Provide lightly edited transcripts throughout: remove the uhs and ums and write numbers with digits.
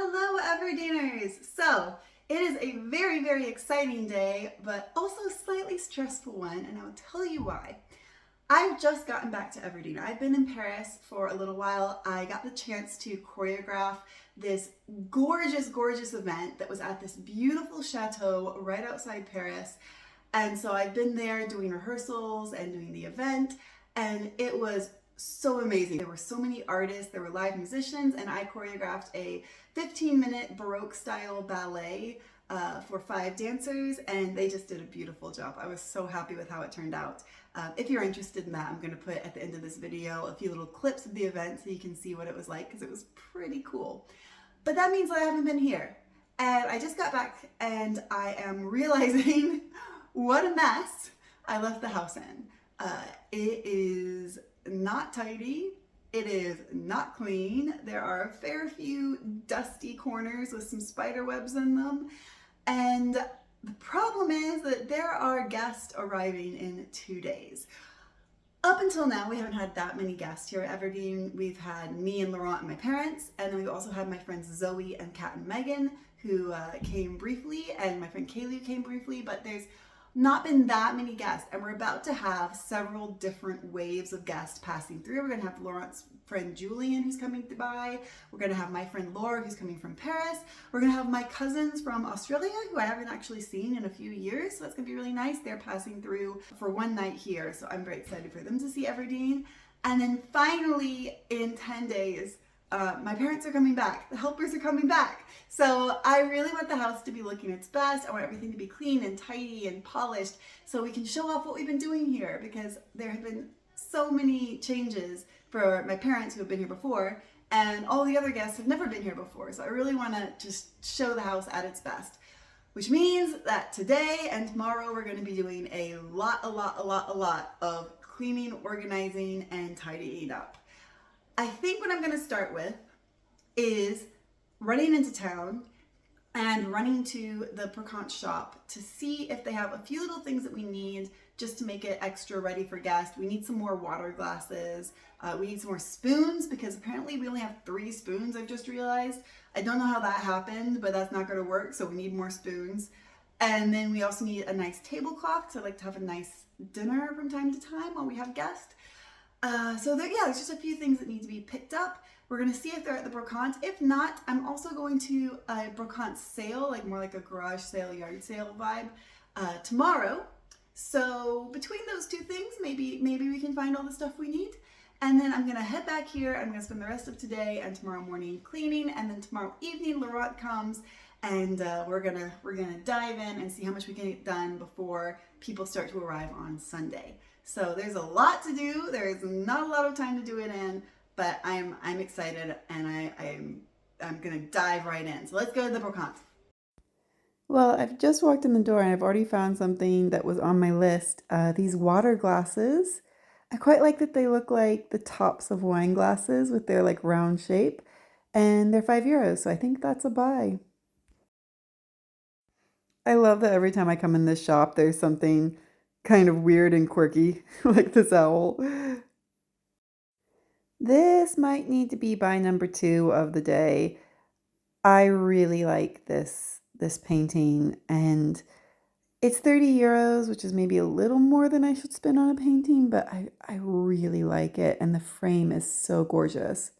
Hello Everdeeners! So, it is a very, very exciting day, but also a slightly stressful one, and I'll tell you why. I've just gotten back to Everdeen. I've been in Paris for a little while. I got the chance to choreograph this gorgeous, gorgeous event that was at this beautiful chateau right outside Paris. And so I've been there doing rehearsals and doing the event, and it was so amazing. There were so many artists, there were live musicians, and I choreographed a 15-minute Baroque style ballet for 5 dancers, and they just did a beautiful job. I was so happy with how it turned out. If you're interested in that, I'm going to put at the end of this video a few little clips of the event so you can see what it was like, because it was pretty cool. But that means that I haven't been here. And I just got back and I am realizing what a mess I left the house in. It is not tidy. It is not clean. There are a fair few dusty corners with some spider webs in them. And the problem is that there are guests arriving in 2 days. Up until now, we haven't had that many guests here at Everdeen. We've had me and Laurent and my parents, and then we've also had my friends Zoe and Kat and Megan, who came briefly, and my friend Kaylee who came briefly, but there's not been that many guests, and we're about to have several different waves of guests passing through. We're gonna have Laurent's friend Julian who's coming by. We're gonna have my friend Laura who's coming from Paris. We're gonna have my cousins from Australia who I haven't actually seen in a few years, so that's gonna be really nice. They're passing through for one night here, so I'm very excited for them to see Everdeen. And then finally, in 10 days, my parents are coming back. The helpers are coming back. So I really want the house to be looking its best. I want everything to be clean and tidy and polished so we can show off what we've been doing here, because there have been so many changes for my parents who have been here before, and all the other guests have never been here before. So I really want to just show the house at its best, which means that today and tomorrow we're going to be doing a lot of cleaning, organizing, and tidying up. I think what I'm going to start with is running into town and running to the Brocantes shop to see if they have a few little things that we need just to make it extra ready for guests. We need some more water glasses. We need some more spoons, because apparently we only have 3 spoons, I've just realized. I don't know how that happened, but that's not going to work, so we need more spoons. And then we also need a nice tablecloth, so I like to have a nice dinner from time to time while we have guests. So there's just a few things that need to be picked up. We're going to see if they're at the Brocantes. If not, I'm also going to a Brocantes sale, like more like a garage sale, yard sale vibe, tomorrow. So between those 2 things, maybe we can find all the stuff we need. And then I'm going to head back here. I'm going to spend the rest of today and tomorrow morning cleaning. And then tomorrow evening, Laurent comes, and we're gonna dive in and see how much we can get done before people start to arrive on Sunday. So there's a lot to do. There is not a lot of time to do it in, but I'm excited, and I'm gonna dive right in. So let's go to the Brocantes. Well, I've just walked in the door and I've already found something that was on my list. These water glasses. I quite like that they look like the tops of wine glasses with their like round shape, and they're €5, so I think that's a buy. I love that every time I come in this shop, there's something kind of weird and quirky, like this owl. This might need to be buy number 2 of the day. I really like this painting, and it's €30, which is maybe a little more than I should spend on a painting, but I really like it, and the frame is so gorgeous.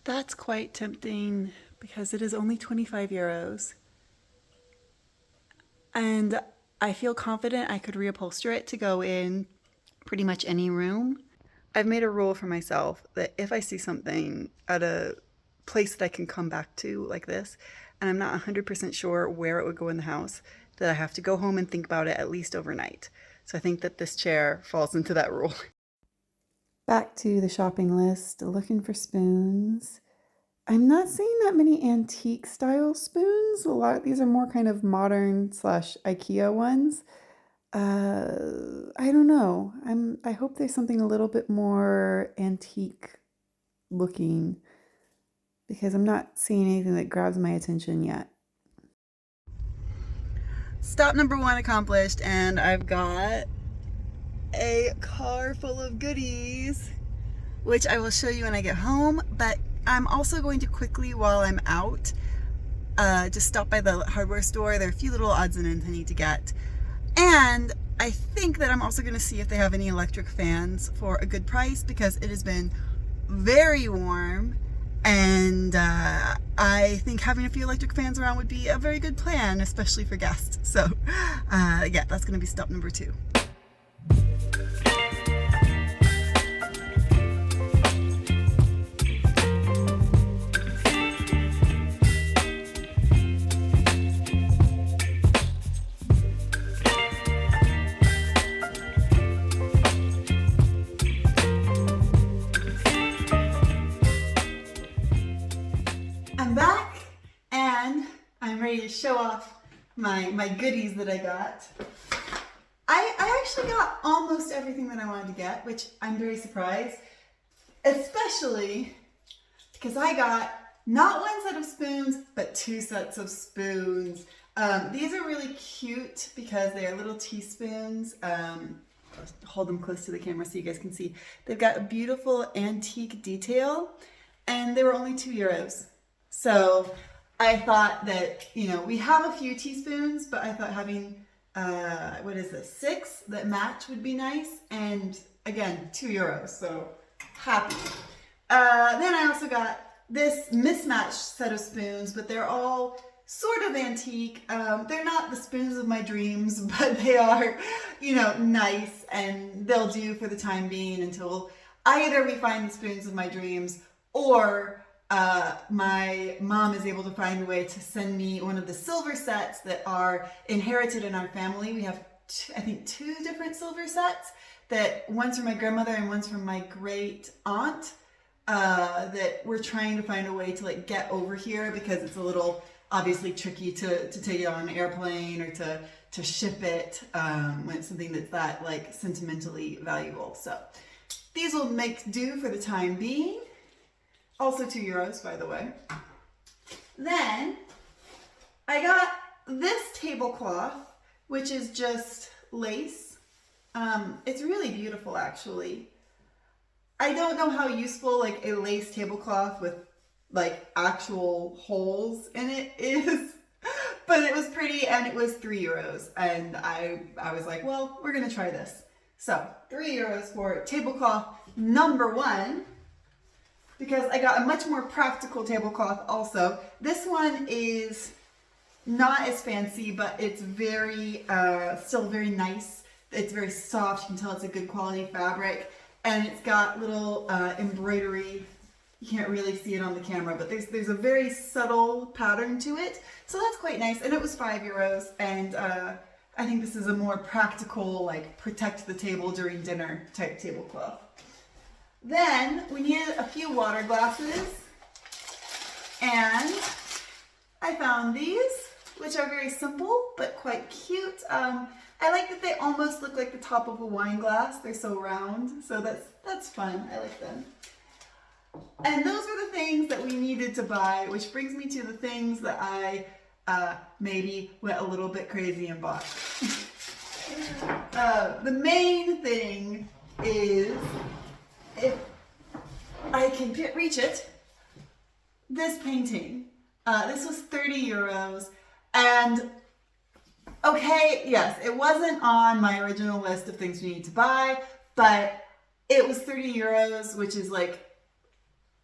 That's quite tempting because it is only €25. And I feel confident I could reupholster it to go in pretty much any room. I've made a rule for myself that if I see something at a place that I can come back to like this, and I'm not 100% sure where it would go in the house, that I have to go home and think about it at least overnight. So I think that this chair falls into that rule. Back to the shopping list, looking for spoons. I'm not seeing that many antique style spoons. A lot of these are more kind of modern / IKEA ones. I don't know. I hope there's something a little bit more antique looking, because I'm not seeing anything that grabs my attention yet. Stop number 1 accomplished, and I've got a car full of goodies, which I will show you when I get home. But I'm also going to quickly, while I'm out, just stop by the hardware store. There are a few little odds and ends I need to get. And I think that I'm also going to see if they have any electric fans for a good price, because it has been very warm, and I think having a few electric fans around would be a very good plan, especially for guests. So yeah, that's going to be step number 2. I'm back and I'm ready to show off my goodies that I got. I actually got almost everything that I wanted to get, which I'm very surprised, especially because I got not one set of spoons, but 2 sets of spoons. These are really cute because they are little teaspoons. I'll hold them close to the camera so you guys can see. They've got a beautiful antique detail, and they were only €2. So I thought that, you know, we have a few teaspoons, but I thought having, what is this, 6 that match would be nice. And again, €2, so happy. Then I also got this mismatched set of spoons, but they're all sort of antique. They're not the spoons of my dreams, but they are, you know, nice, and they'll do for the time being until either we find the spoons of my dreams, or my mom is able to find a way to send me one of the silver sets that are inherited in our family. We have, I think, 2 different silver sets, that one's from my grandmother and one's from my great aunt, that we're trying to find a way to like get over here, because it's a little obviously tricky to take it on an airplane or to ship it when it's something that's that like sentimentally valuable. So these will make do for the time being. Also €2, by the way. Then I got this tablecloth, which is just lace. It's really beautiful, actually. I don't know how useful like a lace tablecloth with like actual holes in it is, but it was pretty, and it was €3, and I was like, well, we're gonna try this. So €3 for tablecloth number 1. Because I got a much more practical tablecloth also. This one is not as fancy, but it's very, still very nice. It's very soft. You can tell it's a good quality fabric. And it's got little embroidery. You can't really see it on the camera, but there's a very subtle pattern to it. So that's quite nice. And it was €5. And I think this is a more practical, like, protect the table during dinner type tablecloth. Then we needed a few water glasses, and I found these, which are very simple but quite cute. I like that they almost look like the top of a wine glass. They're so round, so that's fun. I like them. And those were the things that we needed to buy, which brings me to the things that I maybe went a little bit crazy and bought. The main thing is, if I can reach it, this painting. This was €30, and okay, yes, it wasn't on my original list of things we need to buy, but it was €30, which is like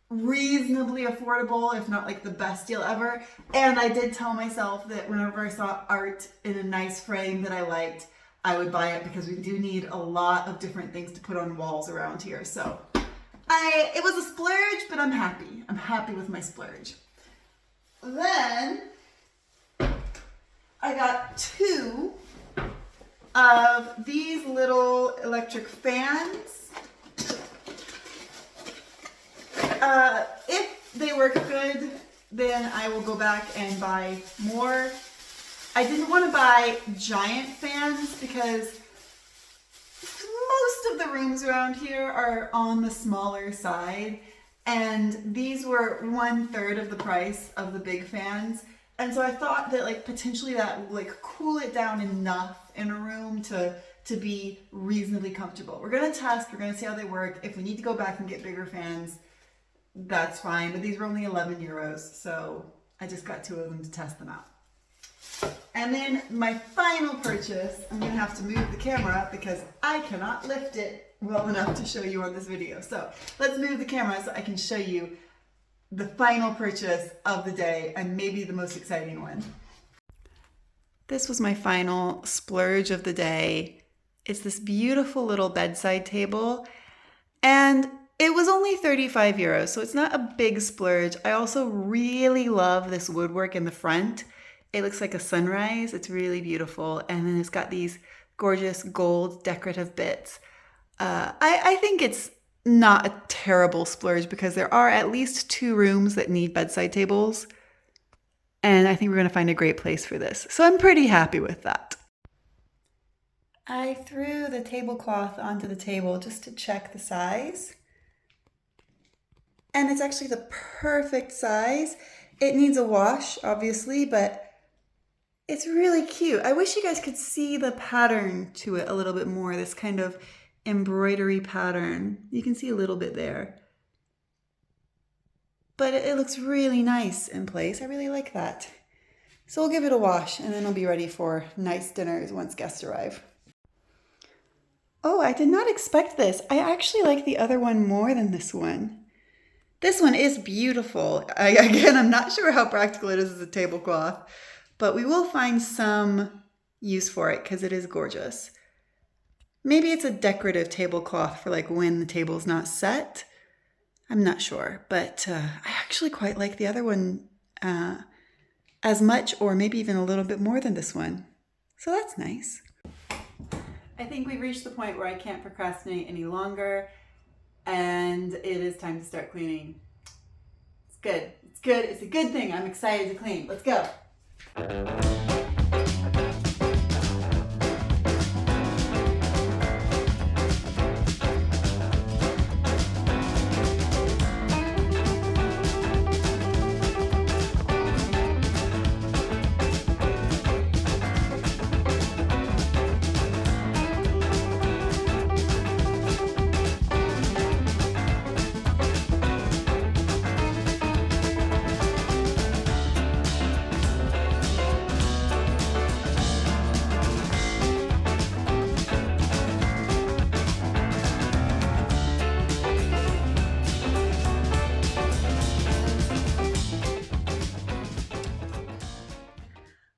reasonably affordable, if not like the best deal ever. And I did tell myself that whenever I saw art in a nice frame that I liked, I would buy it, because we do need a lot of different things to put on walls around here. So it was a splurge, but I'm happy. I'm happy with my splurge. Then I got 2 of these little electric fans. If they work good, then I will go back and buy more. I didn't want to buy giant fans because most of the rooms around here are on the smaller side, and these were 1/3 of the price of the big fans. And so I thought that like potentially that would like cool it down enough in a room to be reasonably comfortable. We're gonna test, we're gonna see how they work. If we need to go back and get bigger fans, that's fine. But these were only 11 euros, so I just got 2 of them to test them out. And then my final purchase, I'm gonna have to move the camera because I cannot lift it well enough to show you on this video. So let's move the camera so I can show you the final purchase of the day and maybe the most exciting one. This was my final splurge of the day. It's this beautiful little bedside table, and it was only 35 euros, so it's not a big splurge. I also really love this woodwork in the front. It looks like a sunrise. It's really beautiful, and then it's got these gorgeous gold decorative bits. I think it's not a terrible splurge because there are at least 2 rooms that need bedside tables, and I think we're going to find a great place for this. So I'm pretty happy with that. I threw the tablecloth onto the table just to check the size. And it's actually the perfect size. It needs a wash, obviously, but it's really cute. I wish you guys could see the pattern to it a little bit more, this kind of embroidery pattern. You can see a little bit there. But it looks really nice in place. I really like that. So we'll give it a wash and then it'll be ready for nice dinners once guests arrive. Oh, I did not expect this. I actually like the other one more than this one. This one is beautiful. Again, I'm not sure how practical it is as a tablecloth, but we will find some use for it because it is gorgeous. Maybe it's a decorative tablecloth for like when the table's not set. I'm not sure, but I actually quite like the other one as much or maybe even a little bit more than this one. So that's nice. I think we've reached the point where I can't procrastinate any longer and it is time to start cleaning. It's good. It's good. It's a good thing. I'm excited to clean. Let's go.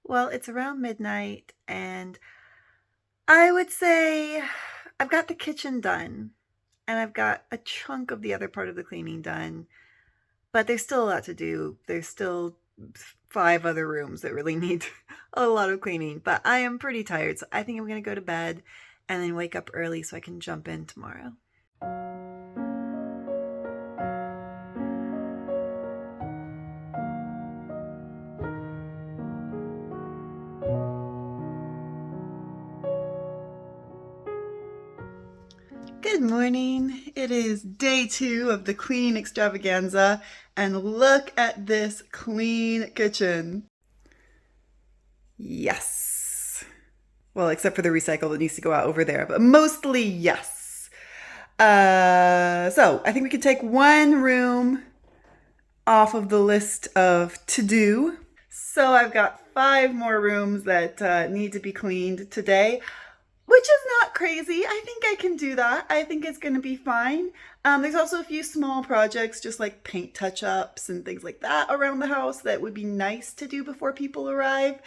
Well, it's around midnight and I would say I've got the kitchen done and I've got a chunk of the other part of the cleaning done, but there's still a lot to do. There's still 5 other rooms that really need a lot of cleaning, but I am pretty tired, so I think I'm going to go to bed and then wake up early so I can jump in tomorrow. Good morning. It is day 2 of the cleaning extravaganza, and look at this clean kitchen. Yes. Well, except for the recycle that needs to go out over there, but mostly yes. So I think we could take 1 room off of the list of to-do. So I've got 5 more rooms that need to be cleaned today. Which is not crazy. I think I can do that. I think it's going to be fine. There's also a few small projects, just like paint touch-ups and things like that around the house that would be nice to do before people arrive.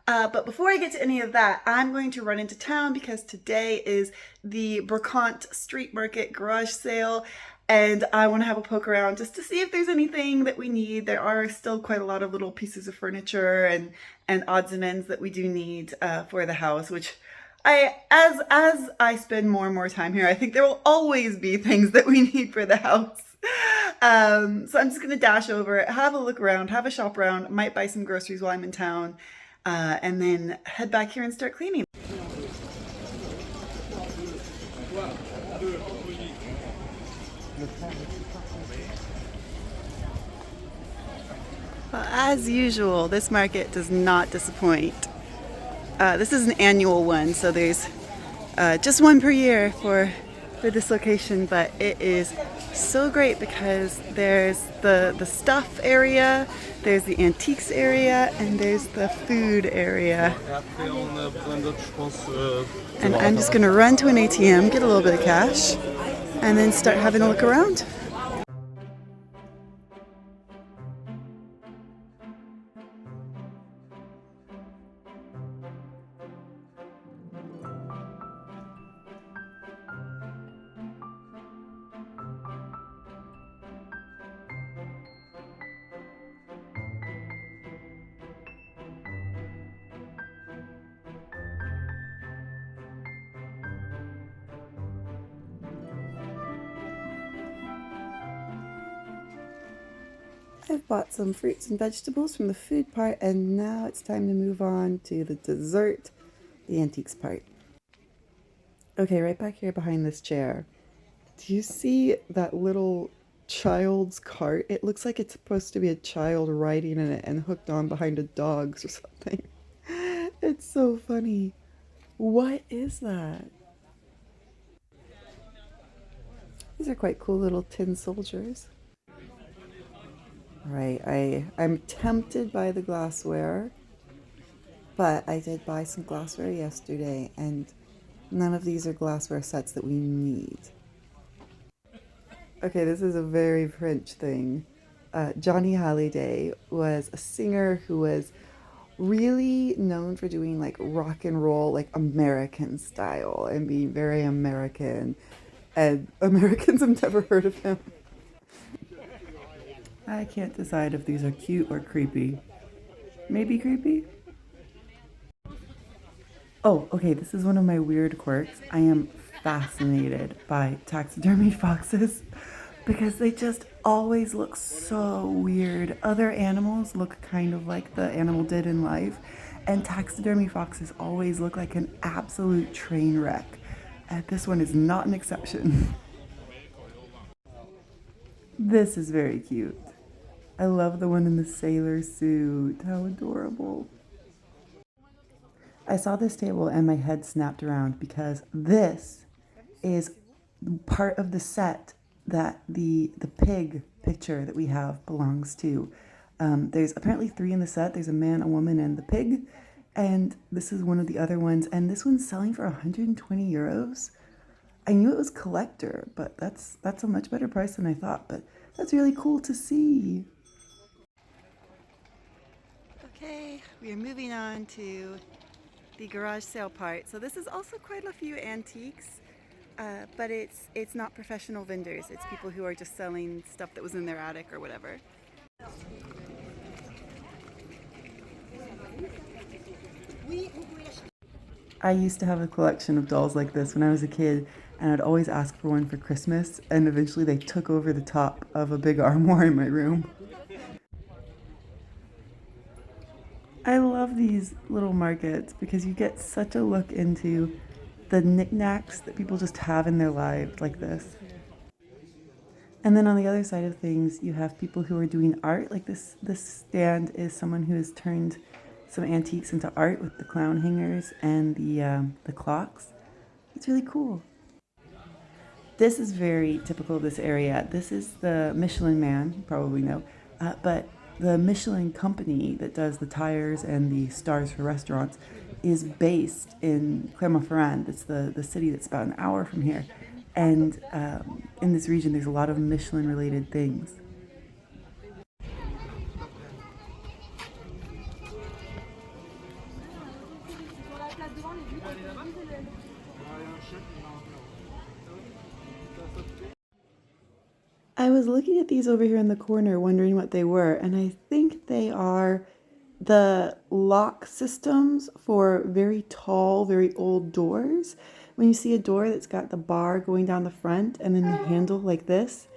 But before I get to any of that, I'm going to run into town because today is the Brocantes street market garage sale. And I want to have a poke around just to see if there's anything that we need. There are still quite a lot of little pieces of furniture and odds and ends that we do need for the house, which as I spend more and more time here, I think there will always be things that we need for the house. So I'm just going to dash over, have a look around, have a shop around, might buy some groceries while I'm in town, and then head back here and start cleaning. Well, as usual, this market does not disappoint. This is an annual one, so there's just one per year for this location, but it is so great because there's the stuff area, there's the antiques area, and there's the food area. And I'm just gonna run to an ATM, get a little bit of cash, and then start having a look around. I've bought some fruits and vegetables from the food part, and now it's time to move on to the dessert, the antiques part. Okay, right back here behind this chair. Do you see that little child's cart? It looks like it's supposed to be a child riding in it and hooked on behind a dog or something. It's so funny. What is that? These are quite cool little tin soldiers. Right, I'm tempted by the glassware, but I did buy some glassware yesterday, and none of these are glassware sets that we need. Okay, this is a very French thing. Johnny Hallyday was a singer who was really known for doing like rock and roll, like American style, and being very American. And Americans have never heard of him. I can't decide if these are cute or creepy. Maybe creepy? Oh, okay, this is one of my weird quirks. I am fascinated by taxidermied foxes because they just always look so weird. Other animals look kind of like the animal did in life, and taxidermy foxes always look like an absolute train wreck. And this one is not an exception. This is very cute. I love the one in the sailor suit. How adorable. I saw this table and my head snapped around because this is part of the set that the pig picture that we have belongs to. There's apparently 3 in the set. There's a man, a woman, and the pig. And this is one of the other ones. And this one's selling for 120 euros. I knew it was collector, but that's a much better price than I thought. But that's really cool to see. Okay, we are moving on to the garage sale part. So this is also quite a few antiques, but it's not professional vendors. It's people who are just selling stuff that was in their attic or whatever. I used to have a collection of dolls like this when I was a kid, and I'd always ask for one for Christmas, and eventually they took over the top of a big armoire in my room. I love these little markets because you get such a look into the knickknacks that people just have in their lives like this. And then on the other side of things, you have people who are doing art. Like this stand is someone who has turned some antiques into art with the clown hangers and the clocks. It's really cool. This is very typical of this area. This is the Michelin Man, you probably know, but the Michelin company that does the tires and the stars for restaurants is based in Clermont-Ferrand. It's the city that's about an hour from here. And in this region, there's a lot of Michelin-related things. I was looking at these over here in the corner, wondering what they were, and I think they are the lock systems for very tall, very old doors. When you see a door that's got the bar going down the front and then the handle like this,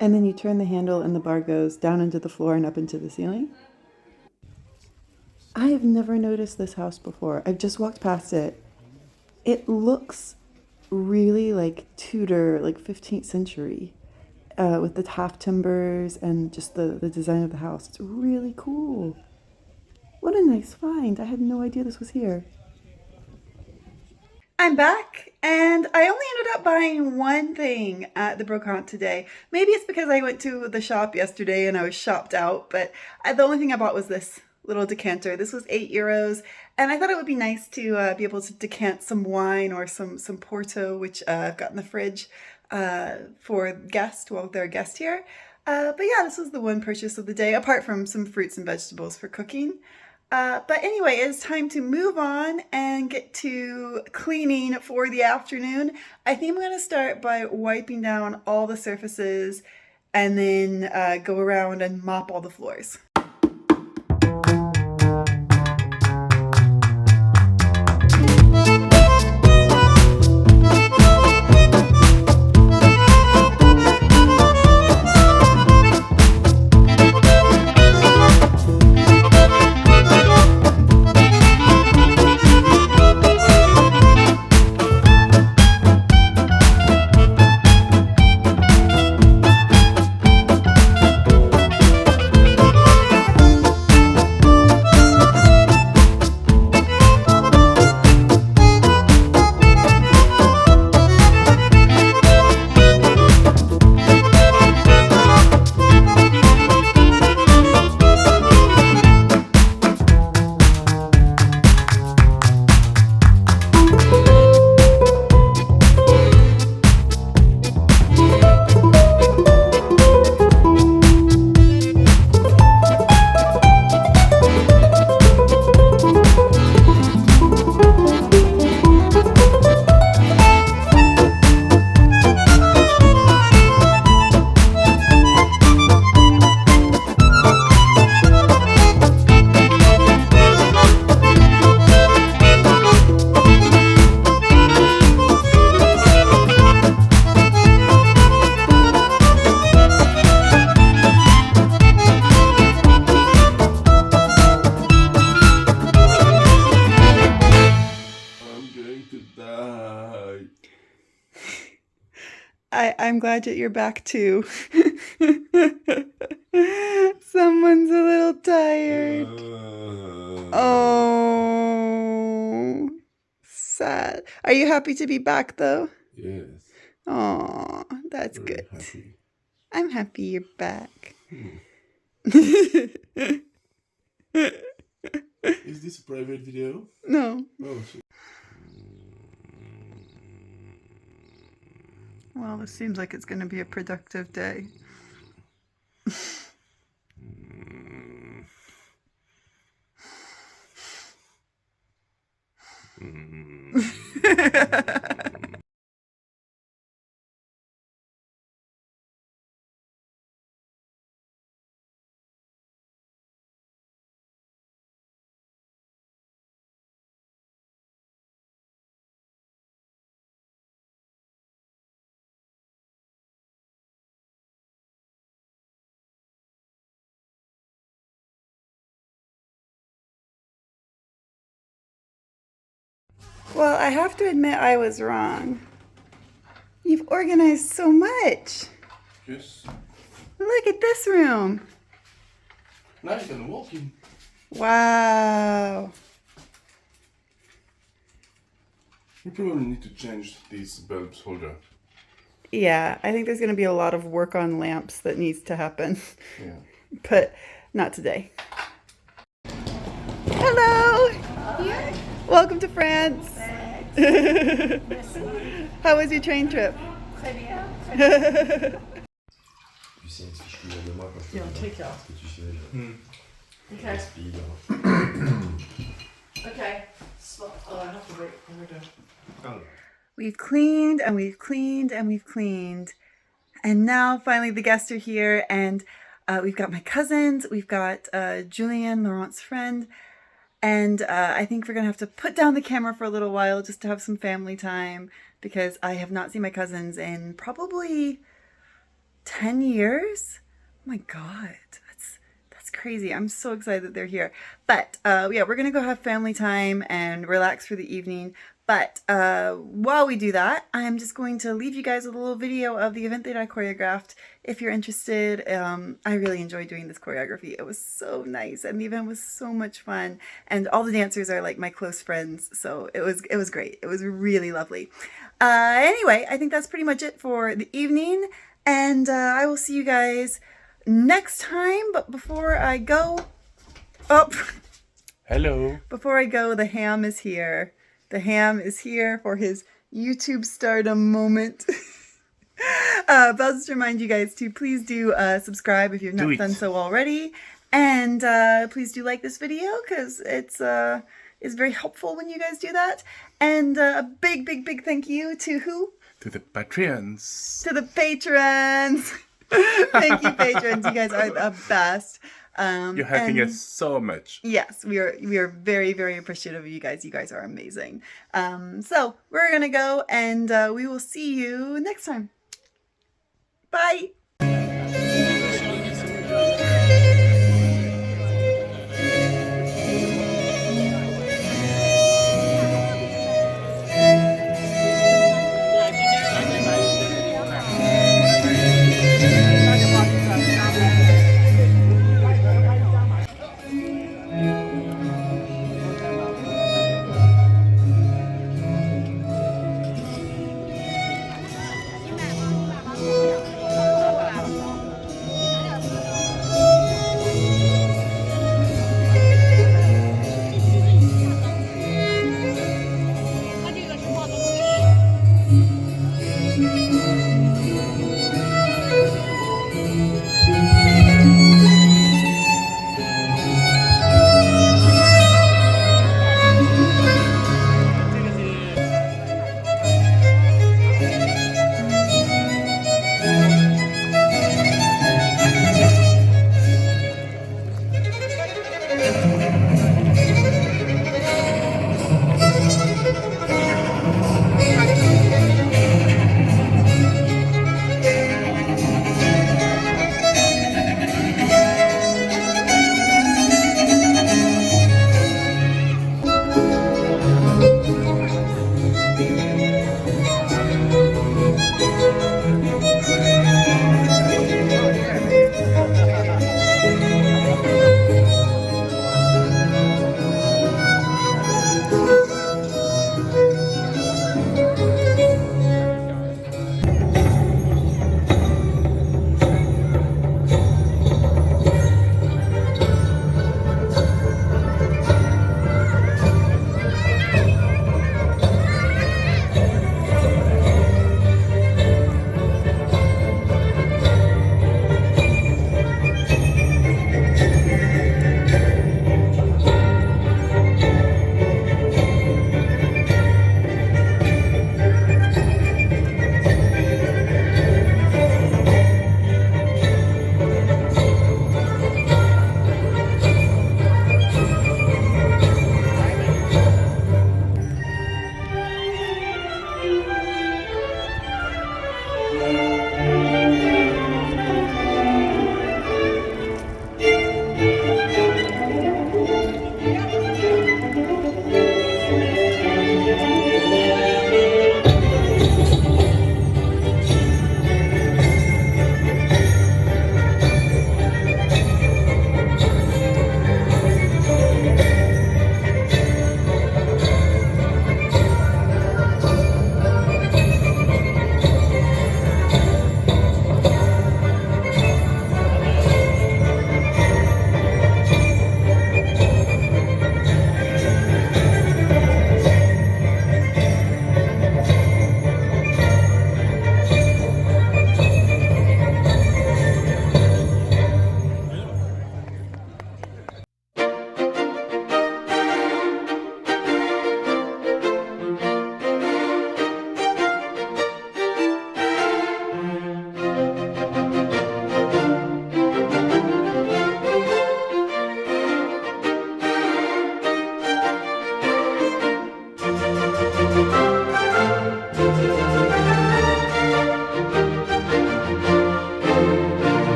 and then you turn the handle and the bar goes down into the floor and up into the ceiling. I have never noticed this house before. I've just walked past it. It looks really like Tudor, like 15th century. With the half timbers and just the design of the house. It's really cool. What a nice find. I had no idea this was here. I'm back, and I only ended up buying one thing at the Brocante today. Maybe it's because I went to the shop yesterday and I was shopped out, but the only thing I bought was this little decanter. This was €8, and I thought it would be nice to be able to decant some wine or some Porto, which I've got in the fridge for guests while they're a guest here. But yeah, this was the one purchase of the day, apart from some fruits and vegetables for cooking. But anyway, it's time to move on and get to cleaning for the afternoon. I think I'm going to start by wiping down all the surfaces and then go around and mop all the floors. I'm glad that you're back too. Someone's a little tired. Oh, sad. Are you happy to be back though? Yes. Oh, that's Very good. happy. I'm happy you're back. Is this a private video? No. Oh, shit. Well, this seems like it's going to be a productive day. Well, I have to admit I was wrong. You've organized so much. Yes. Look at this room. Now you can walk in. Wow. You probably need to change this bulb holder. Yeah, I think there's going to be a lot of work on lamps that needs to happen. Yeah. But not today. Hello. Welcome to France. How was your train trip? Tu sais, si je suis de moi quand je fais Yeah, du take vin, care. parce que tu sais, je Okay. respire. Okay. Oh, I have to wait. There we go. We've cleaned and we've cleaned and we've cleaned. And now finally the guests are here, and we've got my cousins, we've got Julian, Laurent's friend, and I think we're going to have to put down the camera for a little while just to have some family time, because I have not seen my cousins in probably 10 years. Oh my God, that's crazy. I'm so excited that they're here. But yeah, we're going to go have family time and relax for the evening. But while we do that, I'm just going to leave you guys with a little video of the event that I choreographed. If you're interested, I really enjoyed doing this choreography. It was so nice, and the event was so much fun. And all the dancers are like my close friends, so it was great. It was really lovely. Anyway, I think that's pretty much it for the evening, and I will see you guys next time. But before I go, Hello. before I go, the ham is here. The ham is here for his YouTube stardom moment. But I'll just remind you guys to please do subscribe if you've not done so already. And please do like this video because it's very helpful when you guys do that. And a big, big, big thank you to who? To the Patreons. To the patrons. Thank you, patrons. You guys are the best. You're helping us so much. Yes, we are very, very appreciative of you guys. You guys are amazing. So we're gonna go, and we will see you next time. Bye.